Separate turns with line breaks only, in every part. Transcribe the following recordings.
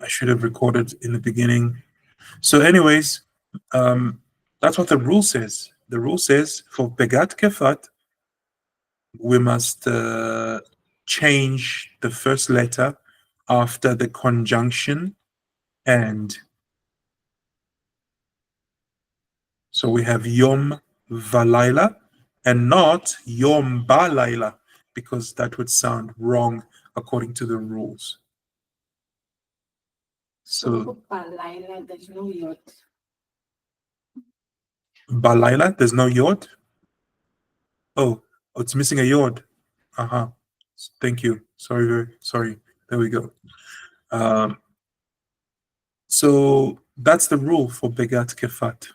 I should have recorded in the beginning. So anyways, that's what the rule says. The rule says for Begat Kefat, we must change the first letter after the conjunction and. So we have Yom Valayla and not Yom Balayla, because that would sound wrong according to the rules. So
Balayla, there's no yod.
Balayla, there's no yod? Oh, it's missing a yod. Uh-huh. Thank you. Sorry. There we go. So that's the rule for Begat Kefat.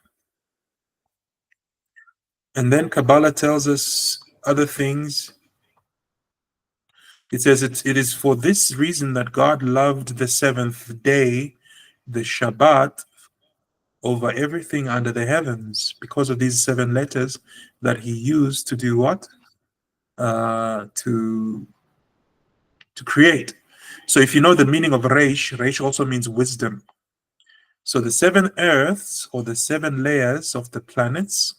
And then Kabbalah tells us other things. It says it is for this reason that God loved the seventh day, the Shabbat, over everything under the heavens, because of these 7 letters that he used to do what? To create. So if you know the meaning of Reish also means wisdom. So the 7 earths, or the 7 layers of the planets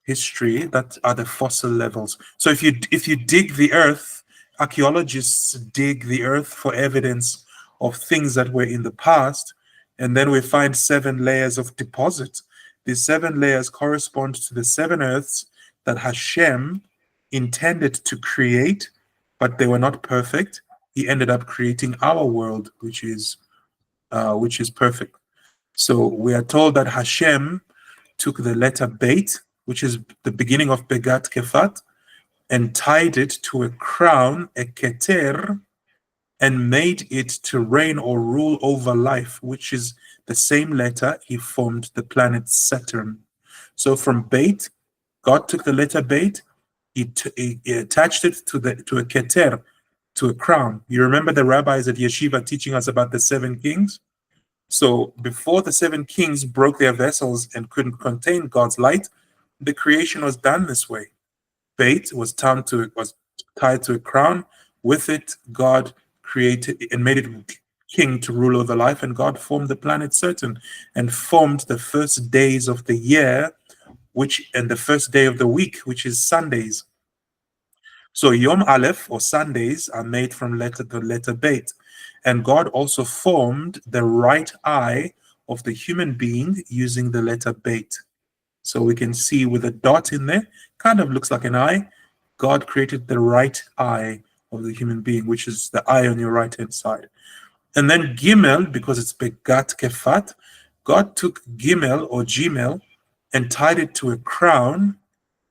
history, that are the fossil levels. So if you dig the earth, archaeologists dig the earth for evidence of things that were in the past, and then we find 7 layers of deposit. These 7 layers correspond to the 7 earths that Hashem intended to create, but they were not perfect. He ended up creating our world, which is perfect. So we are told that Hashem took the letter Beith, which is the beginning of Begat Kefat, and tied it to a crown, a keter, and made it to reign or rule over life, which is the same letter he formed the planet Saturn. So from Beith, God took the letter Beith, he attached it to a keter, to a crown. You remember the rabbis at Yeshiva teaching us about the 7 kings? So before the 7 kings broke their vessels and couldn't contain God's light, the creation was done this way. Beith was tied to a crown. With it, God created and made it king to rule over life, and God formed the planet Saturn and formed the first days of the year, and the first day of the week, which is Sundays. So Yom Aleph, or Sundays, are made from the letter Beith. And God also formed the right eye of the human being using the letter Beith. So we can see with a dot in there, kind of looks like an eye. God created the right eye of the human being, which is the eye on your right-hand side. And then Gimel, because it's Begat Kefat, God took Gimel or Gimel and tied it to a crown,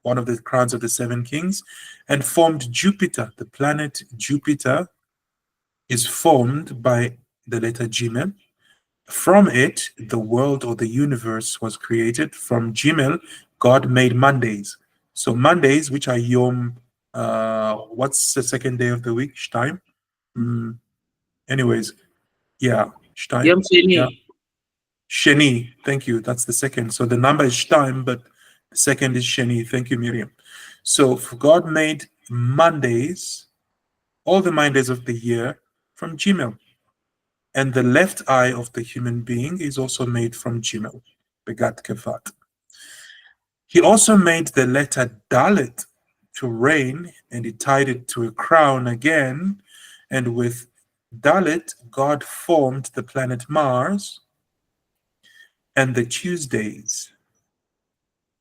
one of the crowns of the 7 kings, and formed Jupiter. The planet Jupiter is formed by the letter Gimel. From it, the world or the universe was created. From Gimel, God made Mondays. So Mondays, which are Yom, what's the second day of the week? Shtaim? Anyways, yeah, Shtaim.
Yom Sheni.
Yeah. Sheni, thank you. That's the second. So the number is Shtaim, but the second is Sheni. Thank you, Miriam. So God made Mondays, all the Mondays of the year, from Gimel. And the left eye of the human being is also made from Gimel, Begat Kefat. He also made the letter Dalet to reign, and he tied it to a crown again. And with Dalet, God formed the planet Mars and the Tuesdays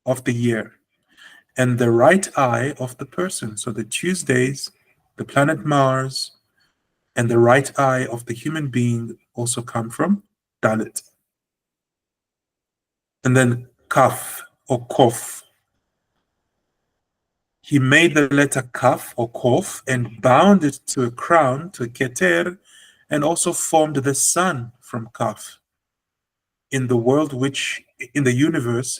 of the year, and the right eye of the person. So the Tuesdays, the planet Mars, and the right eye of the human being also come from Dalet. And then Kaf or Kof. He made the letter Kaf or Kof and bound it to a crown, to a Keter, and also formed the sun from Kaf in the world, in the universe,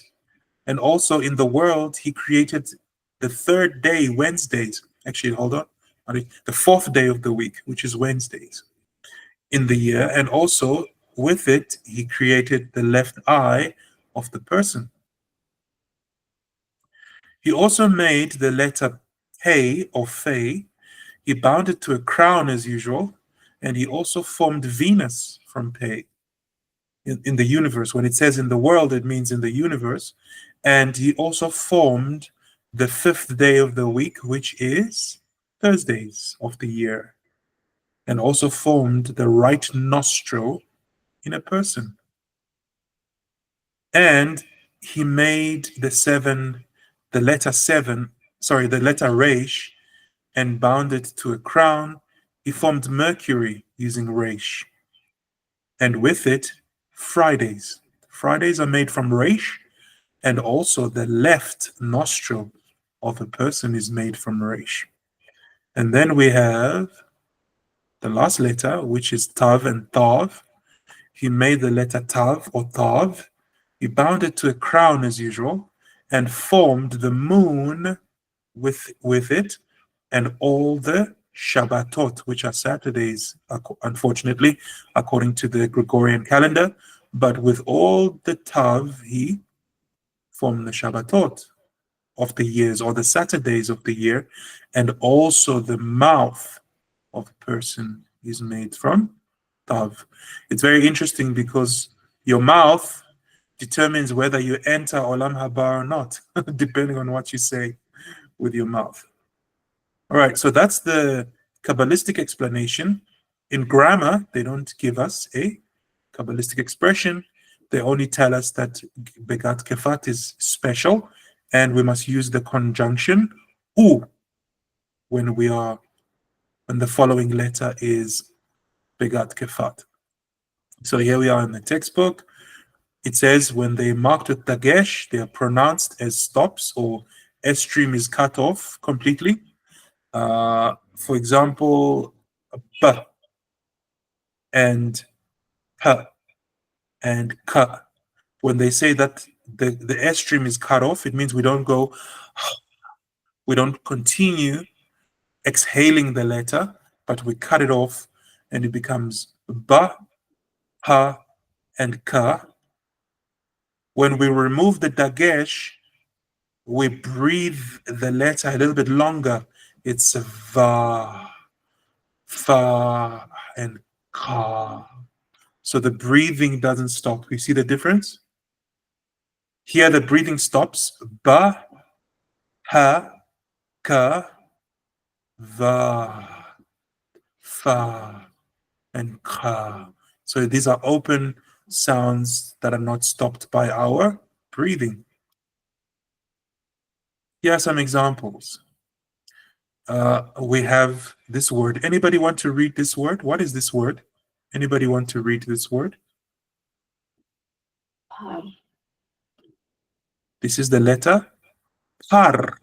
and also in the world, he created the 3rd day, Wednesdays. Actually, hold on. The 4th day of the week, which is Wednesdays in the year. And also with it, he created the left eye of the person. He also made the letter Pei or Fei. He bound it to a crown as usual, And he also formed Venus from Pe in the universe. When it says in the world, it means in the universe. And he also formed the fifth day of the week, which is Thursdays of the year, and also formed the right nostril in a person. And he made the letter Resh, and bound it to a crown. He formed Mercury using Resh. And with it, Fridays. Fridays are made from Resh, and also the left nostril of a person is made from Resh. And then we have the last letter, which is Tav and Tav. He made the letter Tav or Tav. He bound it to a crown as usual and formed the moon with it, and all the Shabbatot, which are Saturdays, unfortunately, according to the Gregorian calendar. But with all the Tav, he formed the Shabbatot of the years, or the Saturdays of the year, and also the mouth of a person is made from Tav. It's very interesting because your mouth determines whether you enter Olam Haba or not, depending on what you say with your mouth. All right, so that's the Kabbalistic explanation. In grammar, they don't give us a Kabbalistic expression. They only tell us that Begat Kefat is special, and we must use the conjunction U when the following letter is Begat Kefat. So here we are in the textbook. It says when they marked with Dagesh, they are pronounced as stops, or S stream is cut off completely. For example, B and P and K. When they say that the S stream is cut off, it means we don't continue exhaling the letter, but we cut it off and it becomes B, P, and K. When we remove the Dagesh, we breathe the letter a little bit longer. It's Va, Fa, and Ka. So the breathing doesn't stop. You see the difference? Here the breathing stops. Ba, ha, ka, va, fa, and ka. So these are open sounds that are not stopped by our breathing. Here are some examples. We have this word. Anybody want to read this word? What is this word? Anybody want to read this word?
Par.
This is the letter Par.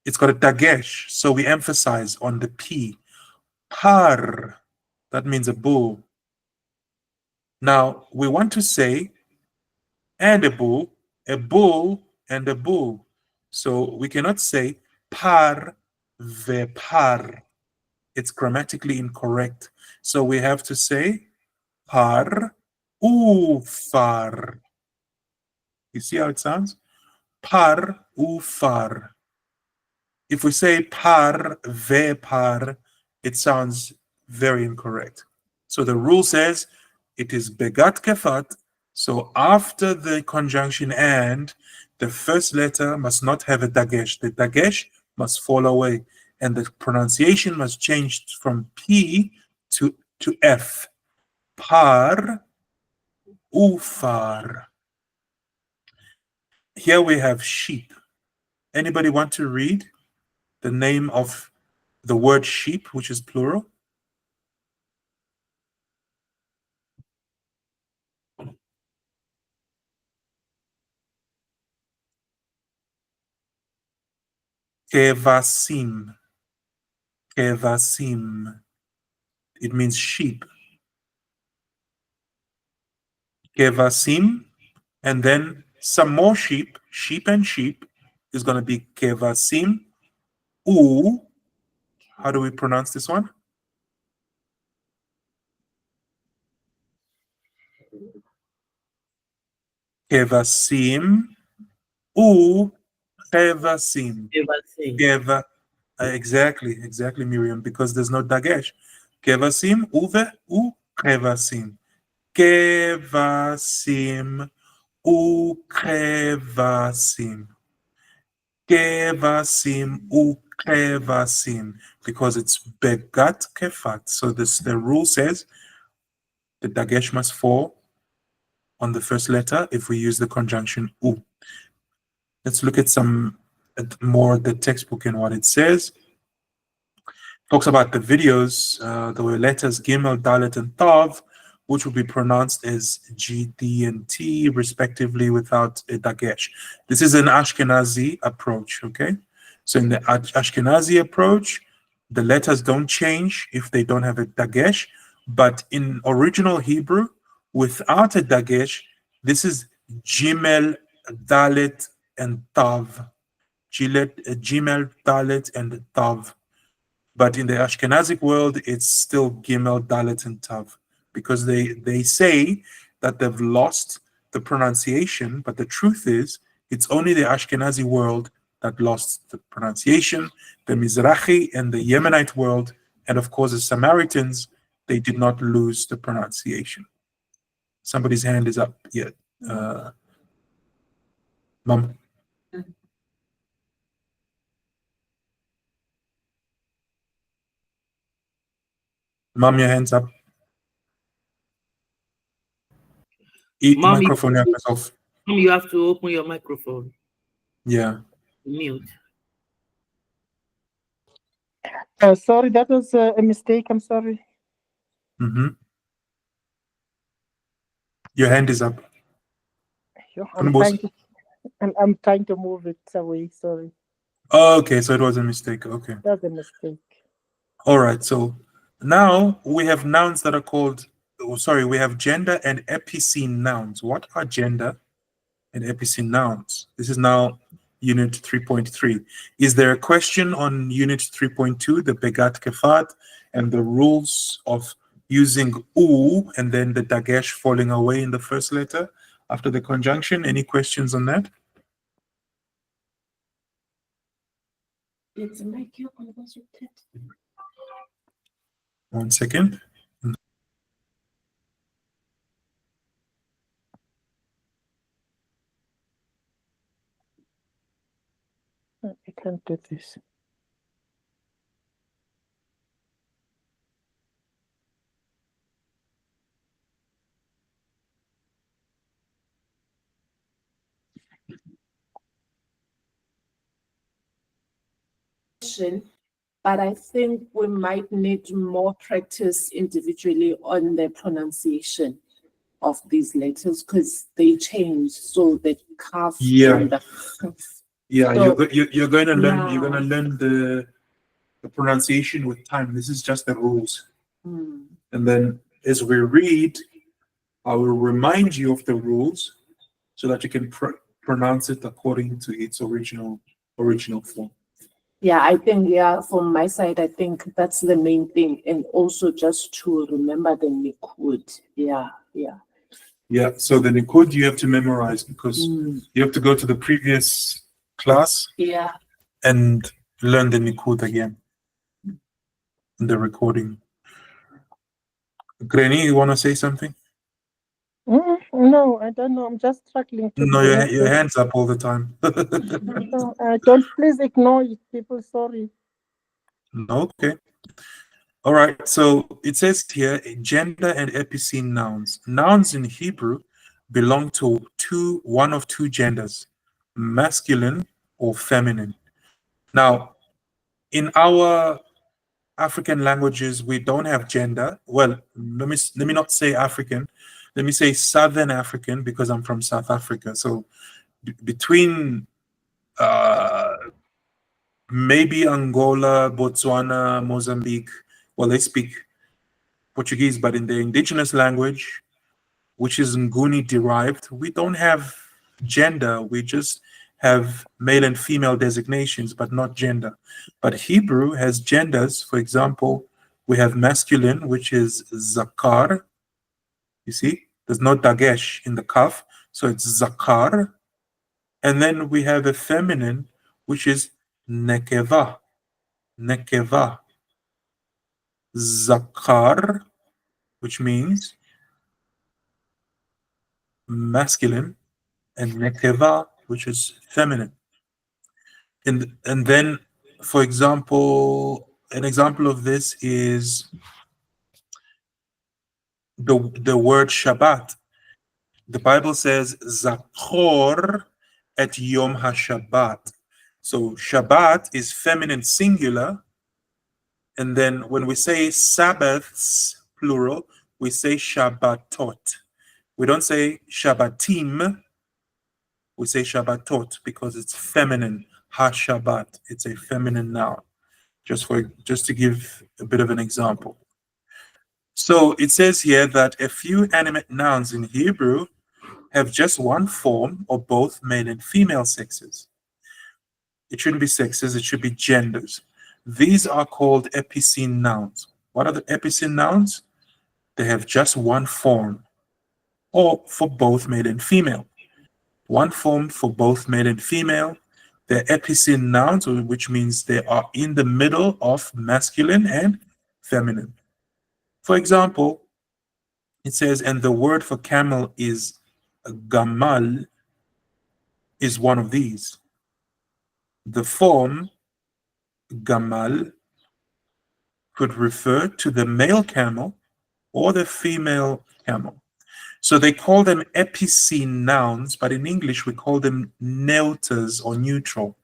It's got a dagesh, so we emphasize on the P. Par. That means a bull. Now, we want to say and a bull, and a bull. So we cannot say par ve par. It's grammatically incorrect. So we have to say par u far. You see how it sounds? Par u far. If we say par ve par, it sounds very incorrect. So the rule says it is begat kefat. So after the conjunction and, the first letter must not have a dagesh. The dagesh must fall away, and the pronunciation must change from P to F. Par ufar. Here we have sheep. Anybody want to read the name of the word sheep, which is plural? Kevasim. Kevasim. It means sheep. Kevasim, and then some more sheep, sheep and sheep, is going to be kevasim. U. How do we pronounce this one? Kevasim. U. Kevasim.
Devasing.
Keva. Exactly, Miriam, because there's no dagesh. Kevasim, uve, ukrevasim. Kevasim, ukrevasim. Kevasim, ukrevasim. Because it's begat kefat. So the rule says the dagesh must fall on the first letter if we use the conjunction u. Let's look at some more the textbook and what it says. Talks about the videos, the letters Gimel, Dalet, and Tav, which will be pronounced as G, D, and T, respectively, without a dagesh. This is an Ashkenazi approach, okay? So in the Ashkenazi approach, the letters don't change if they don't have a dagesh, but in original Hebrew, without a dagesh, this is Gimel, Dalet, and Tav. Gimel, Dalet, and Tav. But in the Ashkenazic world, it's still Gimel, Dalet, and Tav, because they say that they've lost the pronunciation, but the truth is, it's only the Ashkenazi world that lost the pronunciation. The Mizrahi and the Yemenite world, and of course the Samaritans, they did not lose the pronunciation. Somebody's hand is up. Yeah. Mom. Mom, your hand's up.
Mom,
Microphone yourself.
Mom, you have to open your microphone.
Yeah.
Mute.
Sorry, that was a mistake. I'm sorry.
Mm-hmm. Your hand is up.
I'm trying to move it away. Sorry,
Oh, okay, so it was a mistake. Okay.
that's a mistake.
All right. So now we have nouns that are called, we have gender and epicene nouns. What are gender and epicene nouns? This is now unit 3.3. Is there a question on unit 3.2, the begat kefat, and the rules of using u and then the dagesh falling away in the first letter after the conjunction? Any questions on that?
It's like you on was it?
1 second.
I can't do this.
But I think we might need more practice individually on the pronunciation of these letters because they change. So the calf
Yeah.
and the
Yeah,
So-
you're going to learn.
Yeah.
You're going to learn the pronunciation with time. This is just the rules, and then as we read, I will remind you of the rules so that you can pronounce it according to its original form.
Yeah, I think, from my side, I think that's the main thing. And also just to remember the Nikud. Yeah.
Yeah. So the Nikud you have to memorize because you have to go to the previous class
Yeah.
and learn the Nikud again in the recording. Granny, you want to say something?
No, I don't know. I'm just struggling to.
No, your hands up all the time.
No, don't please ignore it, people. Sorry.
No, okay. All right. So it says here gender and epicene nouns. Nouns in Hebrew belong to one of two genders, masculine or feminine. Now, in our African languages, we don't have gender. Well, let me not say African. Let me say Southern African because I'm from South Africa. So between maybe Angola, Botswana, Mozambique, well, they speak Portuguese, but in the indigenous language, which is Nguni derived, we don't have gender. We just have male and female designations, but not gender. But Hebrew has genders. For example, we have masculine, which is zakar. You see, there's no dagesh in the kaf, so it's zakar. And then we have a feminine, which is nekeva. Nekeva. zakar, which means masculine, and nekeva, which is feminine. And then, for example, an example of this is the word Shabbat. The Bible says Zachor et Yom HaShabbat. So Shabbat is feminine singular, and then when we say Sabbaths plural, we say Shabbatot. We don't say Shabbatim, we say Shabbatot because it's feminine. HaShabbat, it's a feminine noun. Just to give a bit of an example. So it says here that a few animate nouns in Hebrew have just one form or both male and female sexes. It shouldn't be sexes, it should be genders. These are called epicene nouns. What are the epicene nouns? They have just one form or for both male and female. One form for both male and female. They're epicene nouns, which means they are in the middle of masculine and feminine. For example, it says, and the word for camel is gamal, is one of these. The form gamal could refer to the male camel or the female camel. So they call them epicene nouns, but in English we call them neuters or neutral.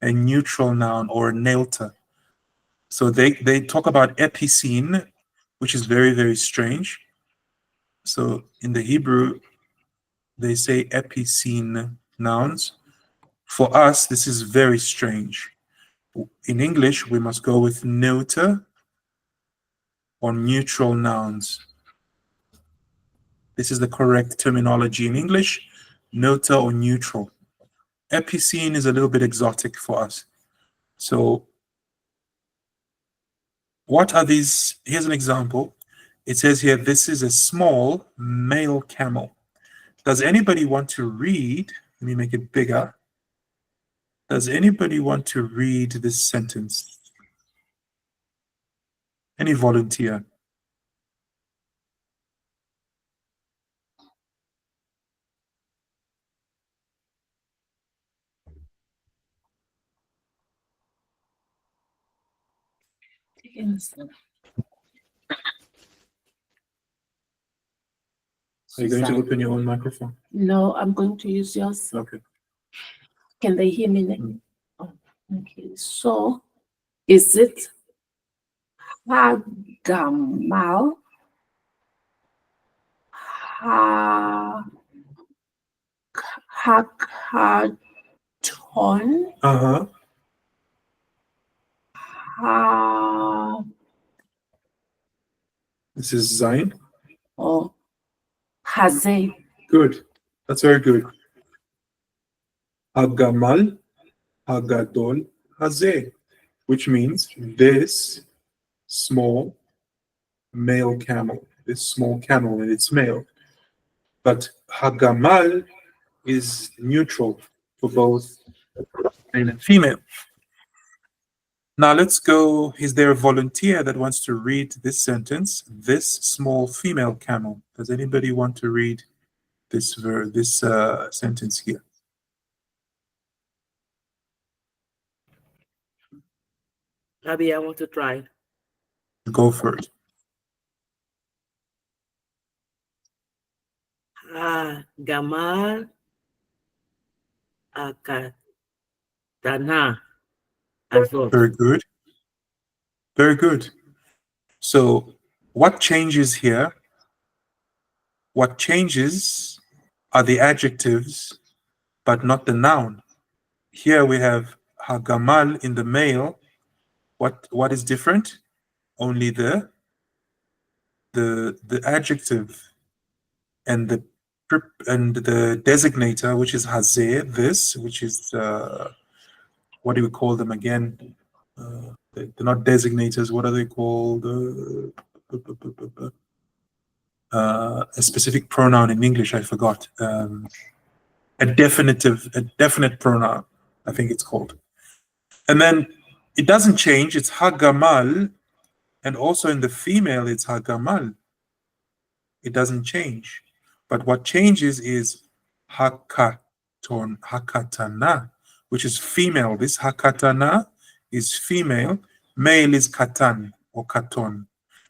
A neutral noun or a neuter. So they talk about epicene, which is very, very strange. So in the Hebrew, they say epicene nouns. For us, this is very strange. In English, we must go with neuter or neutral nouns. This is the correct terminology in English, neuter or neutral. Epicene is a little bit exotic for us. So what are these? Here's an example. It says here, this is a small male camel. Does anybody want to read? Let me make it bigger. Does anybody want to read this sentence? Any volunteer? Are you going to open your own microphone?
No, I'm going to use yours.
Okay.
Can they hear me now? Oh, okay. So, is it Hagamal? Hakaton?
Uh-huh. This is Zain.
Or Hazeh?
Good. That's very good. Hagamal, Hagadol, Hazeh, which means this small male camel. This small camel, and it's male. But Hagamal is neutral for both male and female. Now let's go. Is there a volunteer that wants to read this sentence? This small female camel. Does anybody want to read this sentence here?
Abby, I want to try.
Go for it.
Gamal Akatana Azot.
Very good. Very good. So what changes here? What changes are the adjectives, but not the noun. Here we have Hagamal in the male. What is different? Only the adjective and the designator, which is Hazeh, this, which is what do we call them again? They're not designators. What are they called? A specific pronoun in English, I forgot. A definite pronoun, I think it's called. And then it doesn't change. It's Hagamal, And also in the female, it's hagamal. It doesn't change. But what changes is hakatana, which is female. This hakatana is female. Male is katan or katon.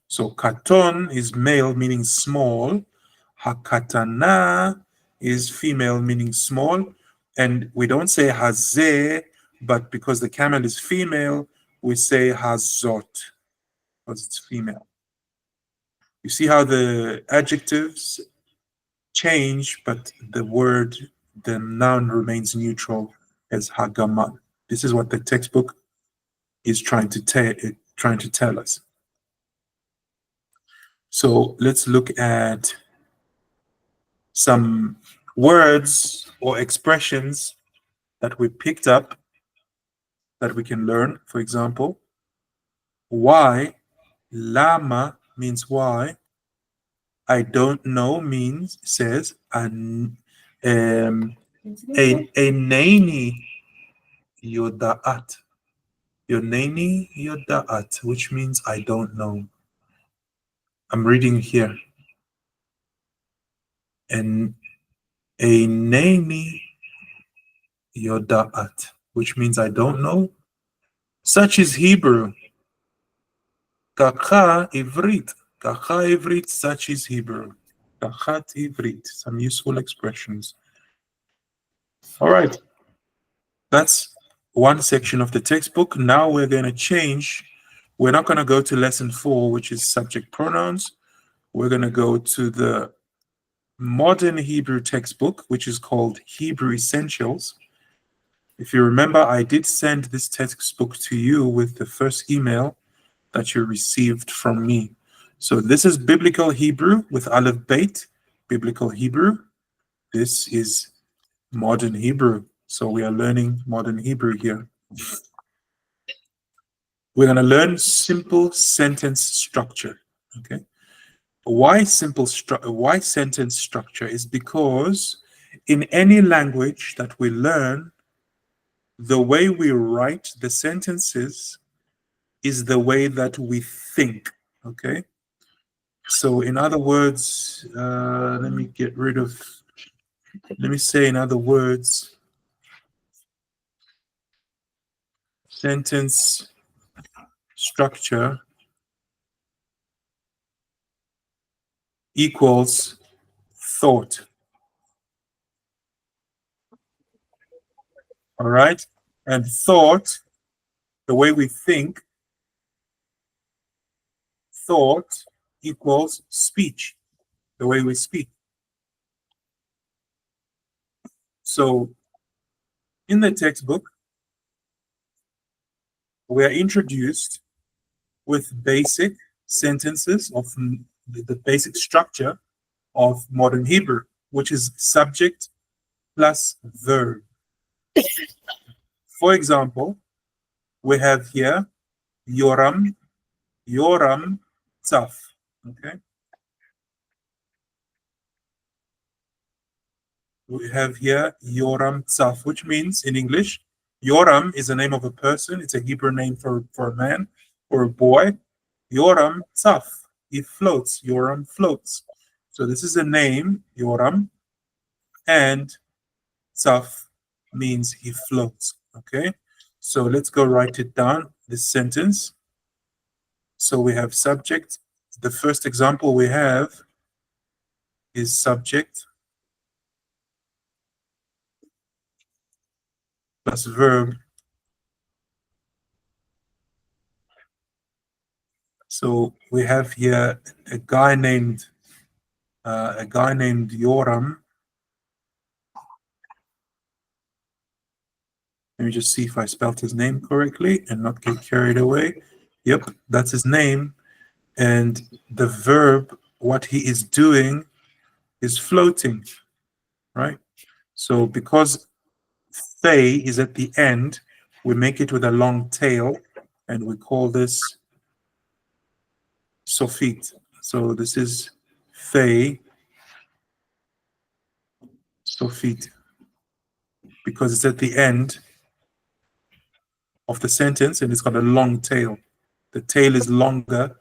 So katon is male, meaning small. Hakatana is female, meaning small. And we don't say hazeh, but because the camel is female, we say hazot, because it's female. You see how the adjectives change, but the word, the noun remains neutral as hagamal. This is what the textbook is trying to tell us. So let's look at some words or expressions that we picked up that we can learn. For example, why, lama means why. I don't know says an Eineni Yoda'at. Yoneni Yoda'at, which means I don't know. I'm reading here. And Eineni Yoda'at, which means I don't know. Such is Hebrew. Kacha Ivrit. Kacha Ivrit, such is Hebrew. Kachat Ivrit. Some useful expressions. All right. That's one section of the textbook. Now we're going to change. We're not going to go to lesson 4, which is subject pronouns. We're going to go to the modern Hebrew textbook, which is called Hebrew Essentials. If you remember, I did send this textbook to you with the first email that you received from me. So this is Biblical Hebrew with Aleph Beith, Biblical Hebrew. This is modern Hebrew. So we are learning modern Hebrew here. We're going to learn simple sentence structure. Okay. Why sentence structure is because in any language that we learn, the way we write the sentences is the way that we think. Okay. So in other words, let me say in other words, sentence structure equals thought. All right? And thought, the way we think, thought equals speech, the way we speak. So in the textbook, we are introduced with basic sentences of the basic structure of modern Hebrew, which is subject plus verb. For example, we have here Yoram, Tzaf. Okay. We have here Yoram Tzaf, which means in English, Yoram is the name of a person. It's a Hebrew name for a man or a boy. Yoram Tzaf, he floats. Yoram floats. So this is a name, Yoram, and Tzaf means he floats. Okay. So let's go write it down, this sentence. So we have subject. The first example we have is subject plus verb. So we have here a guy named Yoram. Let me just see if I spelled his name correctly and not get carried away. Yep, that's his name. And the verb, what he is doing, is floating, right? So because Thay is at the end, we make it with a long tail, and we call this Sofit. So this is Thay, Sofit, because it's at the end of the sentence and it's got a long tail. The tail is longer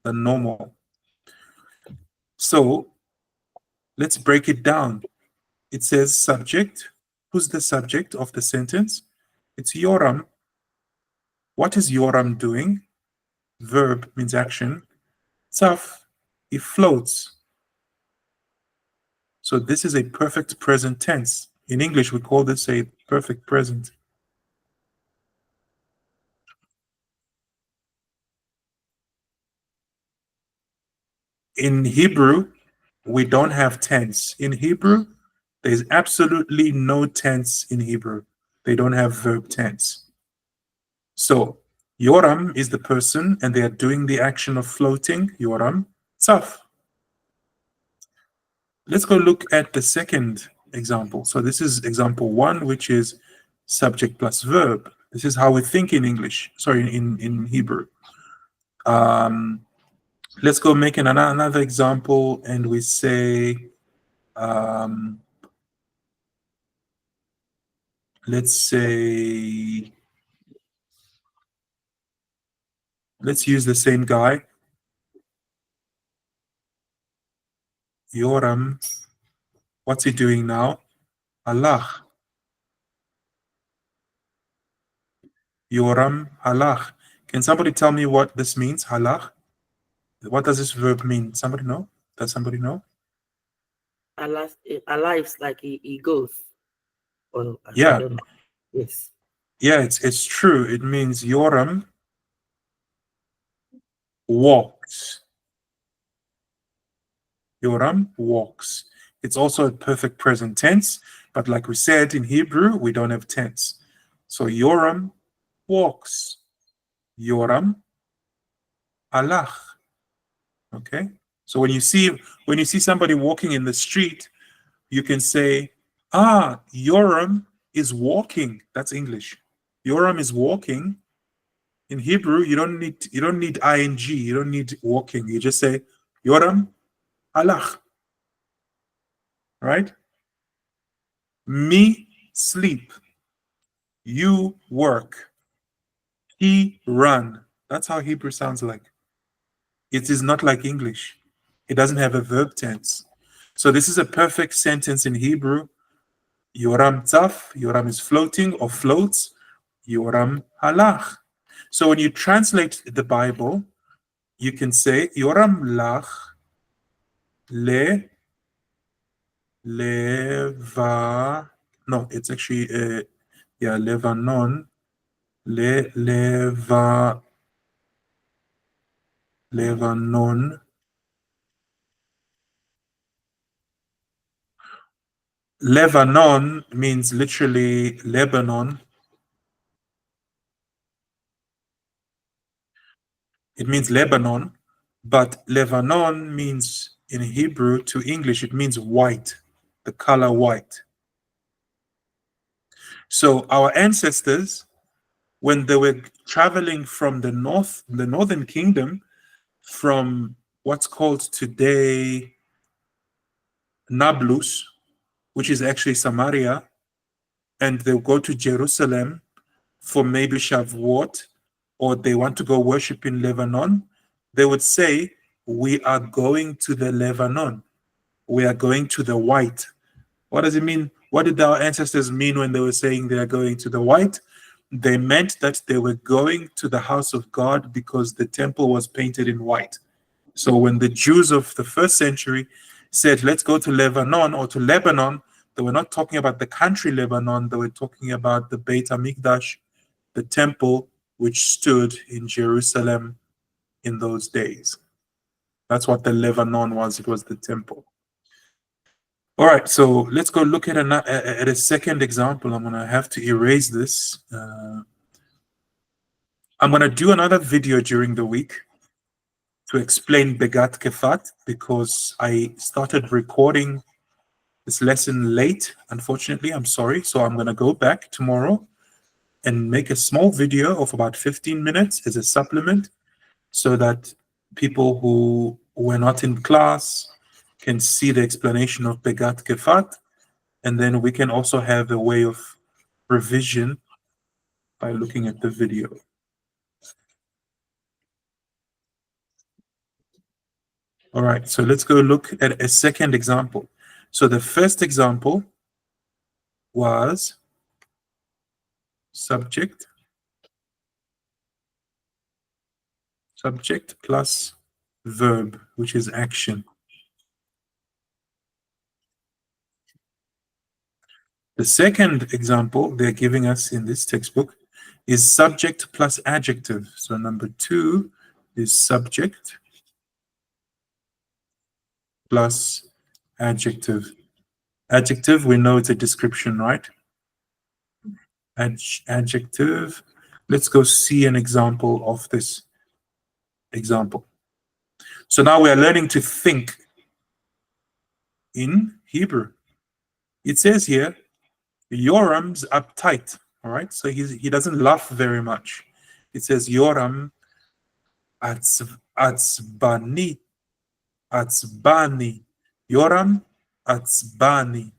than normal. So let's break it down. It says subject. Who's the subject of the sentence? It's Yoram. What is Yoram doing? Verb means action. Tzaf, he floats. So this is a perfect present tense. In English, we call this a perfect present. In Hebrew, we don't have tense. In Hebrew, there's absolutely no tense in Hebrew. They don't have verb tense. So Yoram is the person and they are doing the action of floating. Yoram, Tzaf. Let's go look at the second example. So this is example 1, which is subject plus verb. This is how we think in English, sorry, in Hebrew. Let's go make another example and we say, let's say, let's use the same guy. Yoram, what's he doing now? Allah. Yoram halach. Can somebody tell me what this means? Halach. What does this verb mean? Somebody know? Does somebody know?
Allah is like he goes. Or, I
Yeah.
don't know. Yes.
Yeah, it's true. It means Yoram walks. Yoram walks. It's also a perfect present tense, but like we said in Hebrew, we don't have tense. So Yoram walks. Yoram halach. Okay. So when you see somebody walking in the street, you can say, Yoram is walking. That's English. Yoram is walking. In Hebrew, you don't need ing. You don't need walking. You just say Yoram halach. Right? Me sleep. You work. He run. That's how Hebrew sounds like. It is not like English. It doesn't have a verb tense. So this is a perfect sentence in Hebrew. Yoram tzaf, Yoram is floating or floats. Yoram halach. So when you translate the Bible, you can say Yoram lach le leva. No, it's actually levanon le leva levanon. Lebanon means literally Lebanon. It means Lebanon, but Lebanon means in Hebrew to English, it means white, the color white. So our ancestors, when they were traveling from the north, the northern kingdom, from what's called today Nablus, which is actually Samaria, and they'll go to Jerusalem for maybe Shavuot, or they want to go worship in Lebanon, they would say, we are going to the Lebanon. We are going to the white. What does it mean? What did our ancestors mean when they were saying they are going to the white? They meant that they were going to the house of God because the temple was painted in white. So when the Jews of the first century said, let's go to Lebanon or to Lebanon, they were not talking about the country Lebanon, they were talking about the Beit HaMikdash, the temple which stood in Jerusalem in those days. That's what the Lebanon was. It was the temple. All right, so let's go look at a second example. I'm going to have to erase this. I'm going to do another video during the week to explain Begat Kefat because I started recording this lesson late. Unfortunately, I'm sorry. So I'm going to go back tomorrow and make a small video of about 15 minutes as a supplement so that people who were not in class can see the explanation of Begat Kefat, and then we can also have a way of revision by looking at the video. All right, so let's go look at a second example. So the first example was subject plus verb, which is action. The second example they're giving us in this textbook is subject plus adjective. So number 2 is subject plus adjective. Adjective, we know it's a description, right? Adjective. Let's go see an example of this example. So now we are learning to think in Hebrew. It says here, Yoram's uptight. All right, so he doesn't laugh very much. It says Yoram atzbani. Atzbani. Yoram atzbani.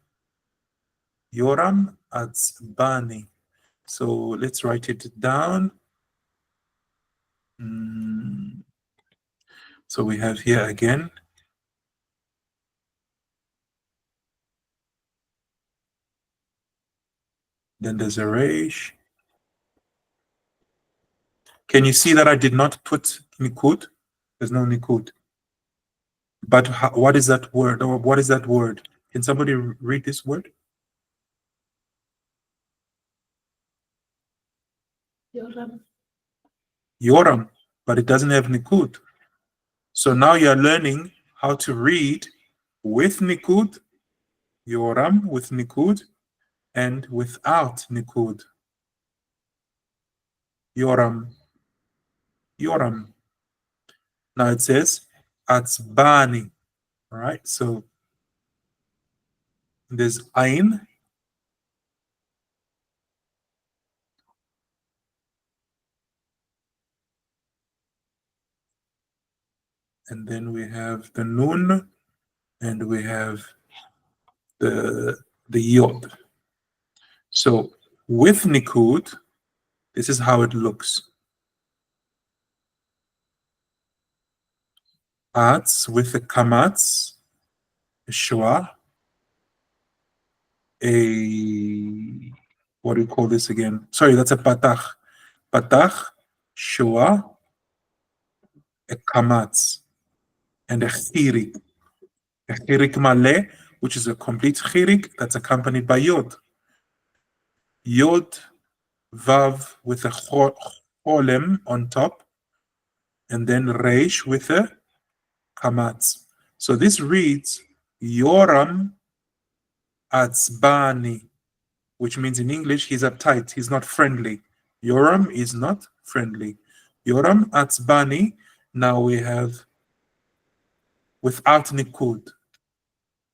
Yoram atzbani. So let's write it down. So we have here again. Then there's a resh. Can you see that I did not put nikud? There's no nikud. But what is that word? Or what is that word? Can somebody read this word? Yoram, but it doesn't have nikud. So now you're learning how to read with nikud, Yoram with nikud, and without nikud. Yoram. Yoram. Now it says atzbani. All right, so there's ain. And then we have the nun, and we have the yod. So with nikud, this is how it looks. Atz with the kamatz, a shua, what do you call this again? Sorry, that's a patach. Patach, shua, a kamatz, and a chirik. A chirik maleh, which is a complete chirik that's accompanied by yod. Yod, vav with a cholem on top, and then reish with a kamatz. So this reads Yoram atzbani, which means in English he's uptight, he's not friendly. Yoram is not friendly. Yoram atzbani. Now we have without nikud.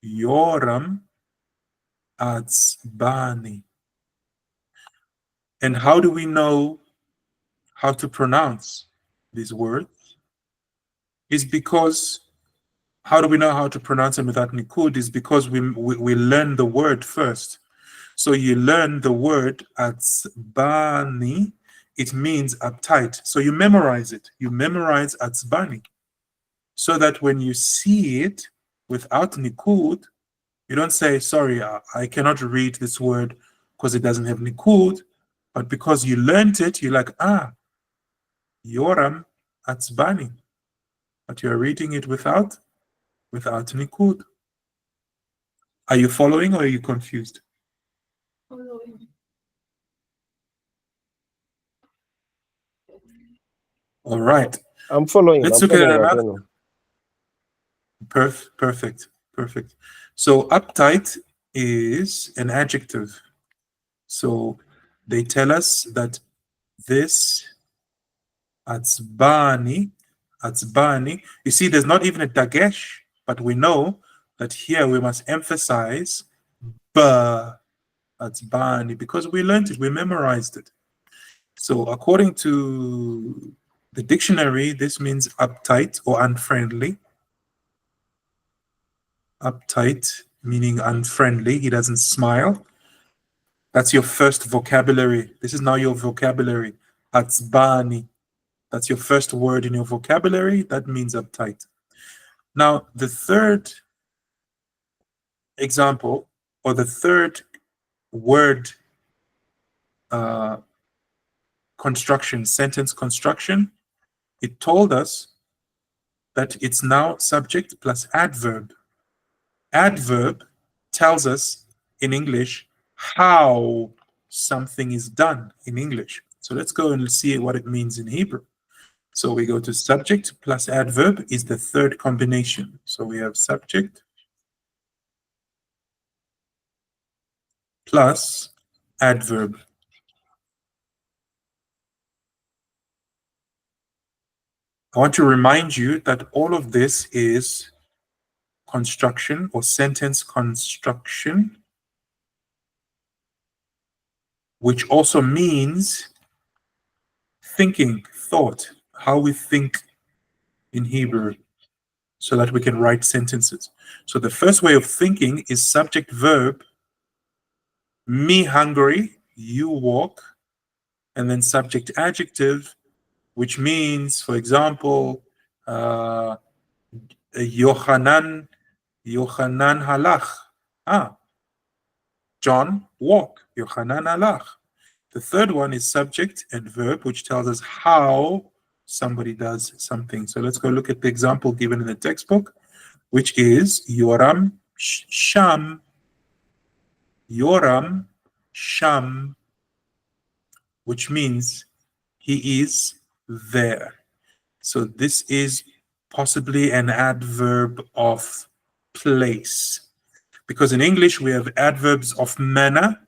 Yoram atzbani. And how do we know how to pronounce these words? Is because how do we know how to pronounce them without nikud? Is because we learn the word first. So you learn the word atzbani, it means uptight. So you memorize it. You memorize atzbani. So that when you see it without nikud, you don't say, sorry, I cannot read this word because it doesn't have nikud. But because you learned it, you're like, Yoram atzbani. But you're reading it without nikud. Are you following or are you confused?
Following.
All right.
I'm following.
Let's
I'm
look at
following,
another.
Adeno.
Perfect. So uptight is an adjective. So they tell us that this atzbani, you see there's not even a dagesh, but we know that here we must emphasize atzbani because we learned it, we memorized it. So according to the dictionary, this means uptight or unfriendly. Uptight meaning unfriendly, he doesn't smile. That's your first vocabulary. This is now your vocabulary. Atzbani. That's your first word in your vocabulary. That means uptight. Now, the third example, or the third word construction, sentence construction, it told us that it's now subject plus adverb. Adverb tells us in English how something is done in English. So let's go and see what it means in Hebrew. So we go to subject plus adverb is the third combination. So we have subject plus adverb. I want to remind you that all of this is construction or sentence construction, which also means thinking, thought, how we think in Hebrew so that we can write sentences. So the first way of thinking is subject verb, me hungry, you walk, and then subject adjective, which means, for example, Yohanan halach. John walk. Yohanan halach. The third one is subject and verb, which tells us how somebody does something. So let's go look at the example given in the textbook, which is Yoram Sham. Yoram Sham, which means he is there. So this is possibly an adverb of place. Because in English, we have adverbs of manner,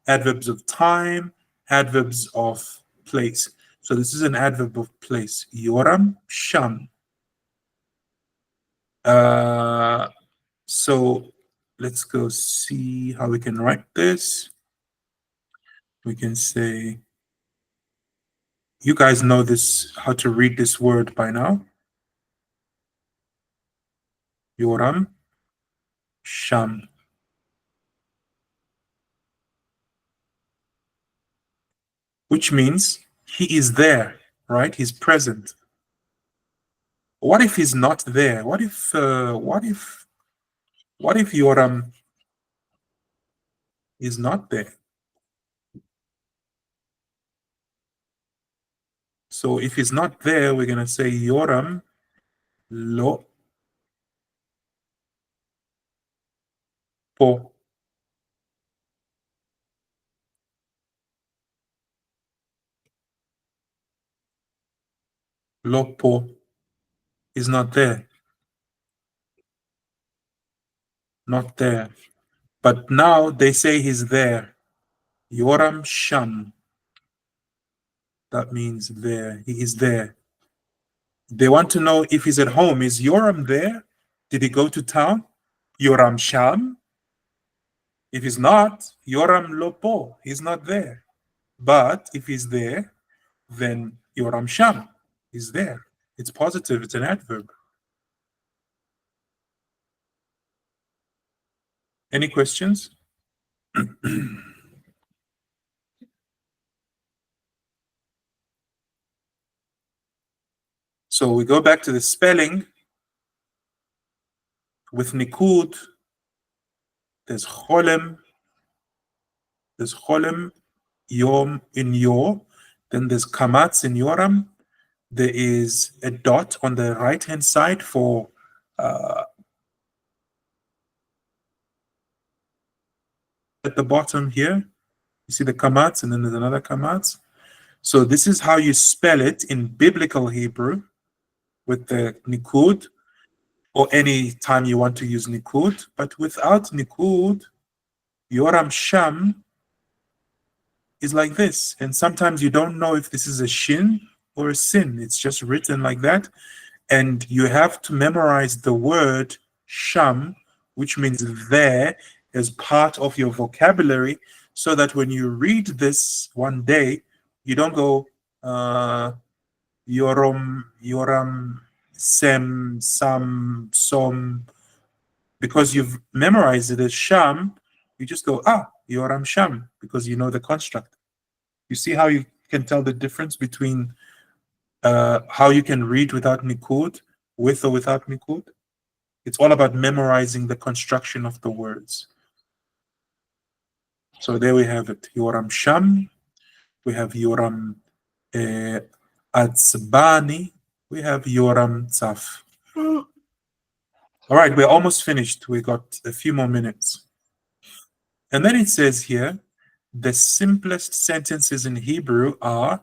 adverbs of time, adverbs of place. So this is an adverb of place. Yoram Sham. So let's go see how we can write this. We can say, you guys know this, how to read this word by now. Yoram Sham. Which means he is there, right? He's present. What if he's not there? What if Yoram is not there? So if he's not there, we're gonna say Yoram lo po. Lo po is not there. Not there. But now they say he's there. Yoram Sham. That means there. He is there. They want to know if he's at home. Is Yoram there? Did he go to town? Yoram Sham. If he's not, Yoram Lopo, he's not there. But if he's there, then Yoram Sham is there. It's positive, it's an adverb. Any questions? So we go back to the spelling. With Nikud, there's Cholem, Yom in Yo, then there's Kamatz in Yoram. There is a dot on the right-hand side for at the bottom here. You see the Kamatz, and then there's another Kamatz. So this is how you spell it in biblical Hebrew with the Nikud, or any time you want to use Nikud. But without Nikud, Yoram Sham is like this. And sometimes you don't know if this is a shin or a sin. It's just written like that. And you have to memorize the word Sham, which means there, as part of your vocabulary, so that when you read this one day, you don't go Yoram, Sem, Sam, Som, because you've memorized it as Sham. You just go Yoram Sham, because you know the construct. You see how you can tell the difference between how you can read without Nikud, with or without Nikud? It's all about memorizing the construction of the words. So there we have it. Yoram Sham. We have Yoram Atzbani. We have Yoram Tzaf. All right, we're almost finished. We got a few more minutes. And then it says here, the simplest sentences in Hebrew are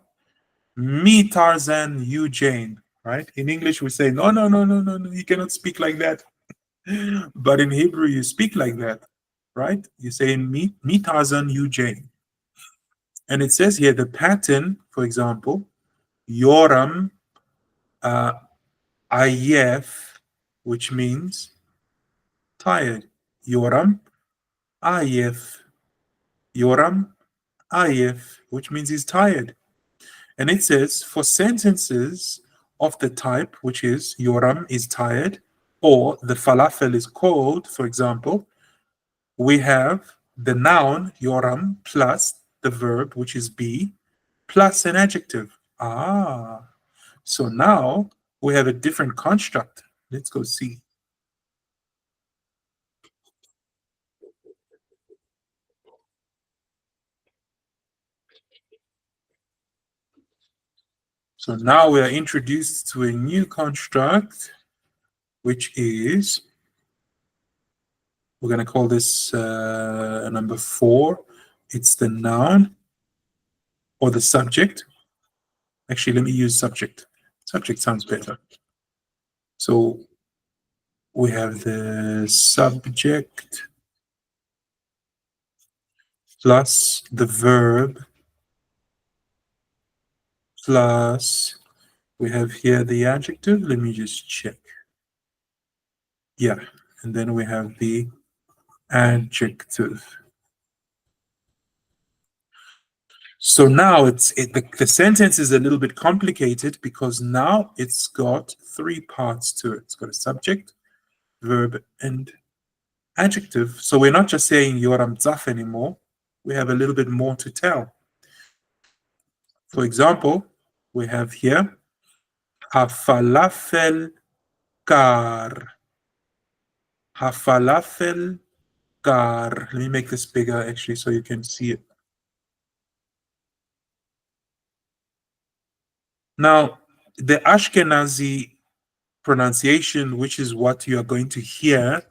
me Tarzan, you Jane, right? In English, we say, no, you cannot speak like that. But in Hebrew, you speak like that, right? You say me Tarzan, you Jane. And it says here, the pattern, for example, Yoram Ayef, which means tired. Yoram Ayef. Yoram Ayef, which means he's tired. And it says for sentences of the type, which is Yoram is tired, or the falafel is cold, for example, we have the noun Yoram plus the verb, which is be, plus an adjective. So now we have a different construct. Let's go see. So now we are introduced to a new construct, which is, we're going to call this number 4. It's the noun or the subject. Actually, let me use subject. Subject sounds better. So we have the subject plus the verb plus we have here the adjective. Let me just check. Yeah, and then we have the adjective. So now the sentence is a little bit complicated because now it's got 3 parts to it. It's got a subject, verb, and adjective. So we're not just saying Yoram Tzaf anymore. We have a little bit more to tell. For example, we have here Hafalafel kar. Hafalafel kar. Let me make this bigger actually so you can see it. Now, the Ashkenazi pronunciation, which is what you are going to hear,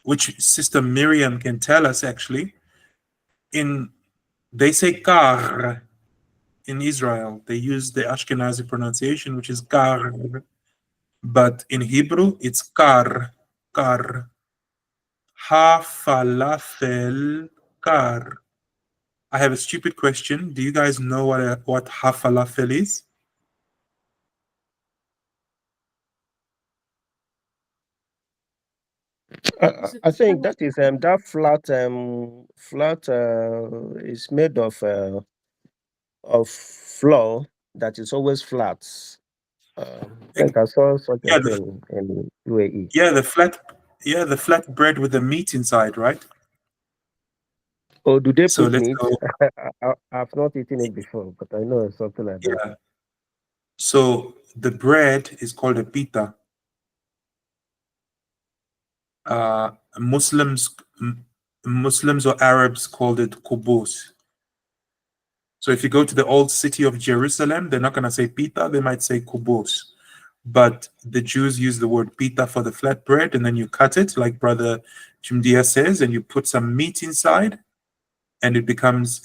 which Sister Miriam can tell us actually, they say kar in Israel. They use the Ashkenazi pronunciation, which is kar, but in Hebrew it's kar, kar. Ha falafel kar. I have a stupid question. Do you guys know what ha falafel is?
I think that is that flat is made of flour that is always flat. I think I saw such a
Yeah,
thing in UAE.
the flat bread with the meat inside, right?
Oh, do they
So
put
let's
meat?
go.
I've not eaten it before, but I know it's something like that.
Yeah. So the bread is called a pita. Muslims or Arabs called it kubus. So if you go to the old city of Jerusalem, they're not going to say pita, they might say kubus. But the Jews use the word pita for the flatbread, and then you cut it, like Brother Jumdia says, and you put some meat inside, and it becomes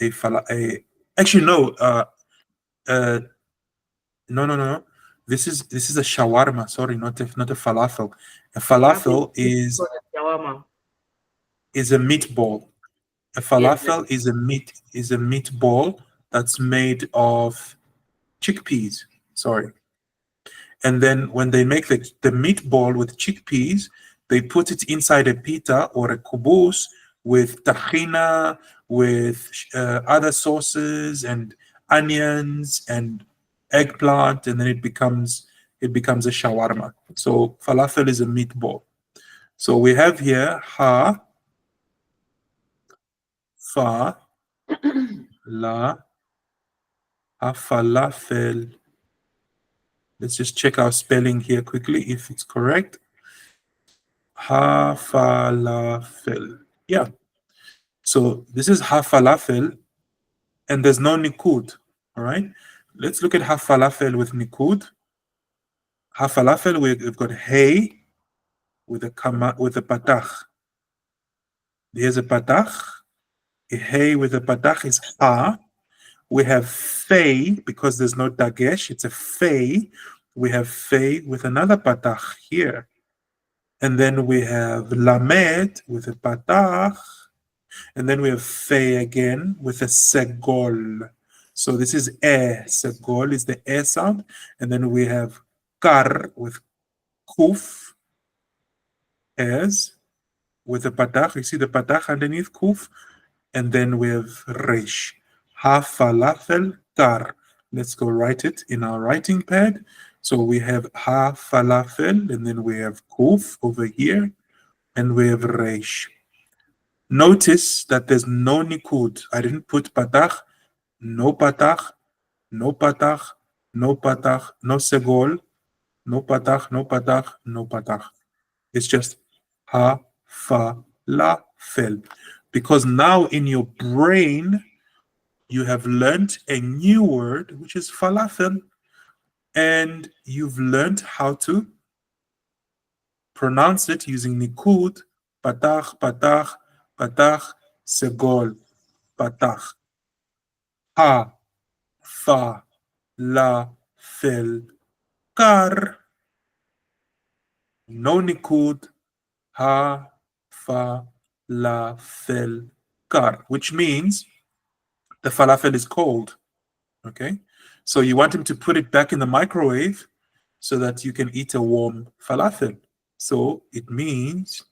actually no. This is a shawarma. Sorry, not a falafel. A falafel is
Shawarma.
a meatball. A falafel is a meatball that's made of chickpeas. Sorry. And then when they make the meatball with chickpeas, they put it inside a pita or a kubus with tahina, with other sauces and onions and eggplant, and then it becomes a shawarma. So falafel is a meatball. So we have here ha, fa, la, ha falafel. Let's just check our spelling here quickly if it's correct. Ha-falafel. Yeah. So this is ha-falafel, and there's no nikud. All right. Let's look at ha-falafel with nikud. Ha-falafel, we've got hey with a patach. Here's a patach. A hey with a patach is ha. We have fei because there's no dagesh. It's a fei. We have fei with another patach here. And then we have lamed with a patach. And then we have fei again with a segol. So this is segol is the sound. And then we have kar with kuf as with a patach. You see the patach underneath kuf. And then we have resh. Ha-falafel kar. Let's go write it in our writing pad. So we have ha-falafel, and then we have kuf over here, and we have resh. Notice that there's no nikud. I didn't put patach, no patach, no patach, no patach, no segol, no patach, no patach, no patach. It's just ha-falafel. Because now in your brain, you have learned a new word, which is falafel, and you've learned how to pronounce it using nikud, patach, patach, patach, segol, patach. Ha, fa, la, fel, kar. No nikud, ha, fa, la, fel, kar, which means the falafel is cold. Okay, so you want him to put it back in the microwave so that you can eat a warm falafel. So it means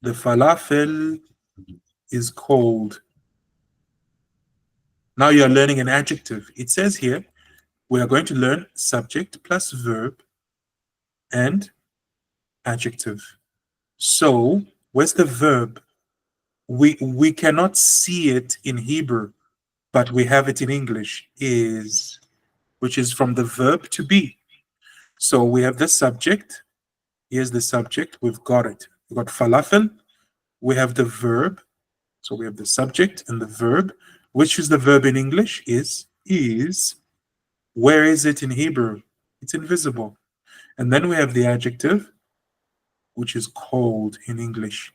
the falafel is cold. Now you're learning an adjective. It says here, we are going to learn subject plus verb and adjective. So where's the verb? We cannot see it in Hebrew, but we have it in English, is, which is from the verb to be. So we have the subject. Here's the subject. We've got it. We've got falafel. We have the verb. So we have the subject and the verb. Which is the verb in English? Is. Where is it in Hebrew? It's invisible. And then we have the adjective, which is cold in English.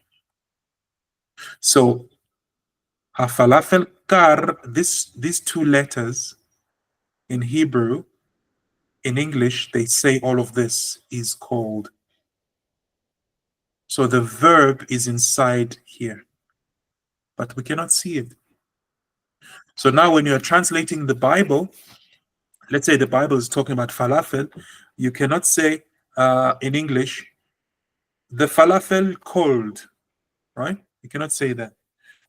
So ha-falafel kar, these two letters in Hebrew, in English, they say all of this is cold. So the verb is inside here, but we cannot see it. So now when you're translating the Bible, let's say the Bible is talking about falafel, you cannot say in English, the falafel cold, right? You cannot say that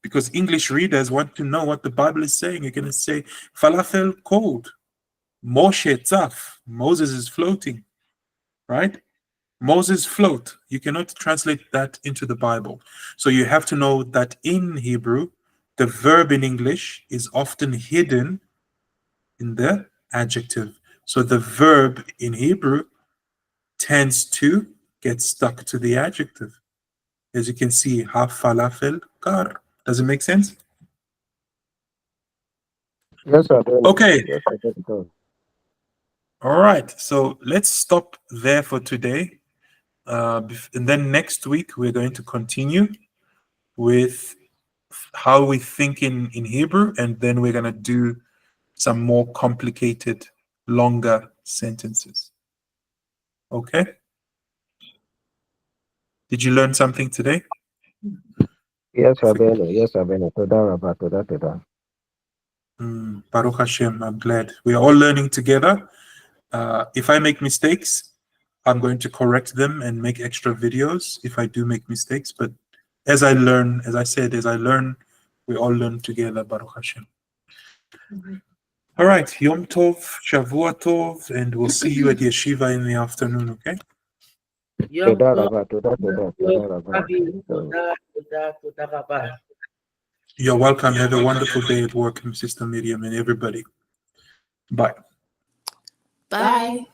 because English readers want to know what the Bible is saying. You can say falafel cold. Moshe tzaf, Moses is floating, right? Moses float. You cannot translate that into the Bible. So you have to know that in Hebrew, the verb in English is often hidden in the adjective. So the verb in Hebrew tends to get stuck to the adjective. As you can see, ha-falafel kar. Does it make sense?
Yes, sir.
Okay.
Yes, sir. It does.
All right. So let's stop there for today. And then next week, we're going to continue with how we think in Hebrew, and then we're going to do some more complicated, longer sentences. Okay? Did you learn something today?
Yes, Rabbeinu. Yes, Rabbeinu. Toda Rabba, toda.
Baruch Hashem, I'm glad. We are all learning together. If I make mistakes, I'm going to correct them and make extra videos if I do make mistakes. But as I learn, as I said, we all learn together, Baruch Hashem. All right, Yom Tov, Shavua Tov, and we'll see you at Yeshiva in the afternoon, okay?
Toda Rabba, toda Rabba.
Toda Rabba.
You're welcome. Have a wonderful day at work, Sister Miriam, and everybody. Bye.
Bye.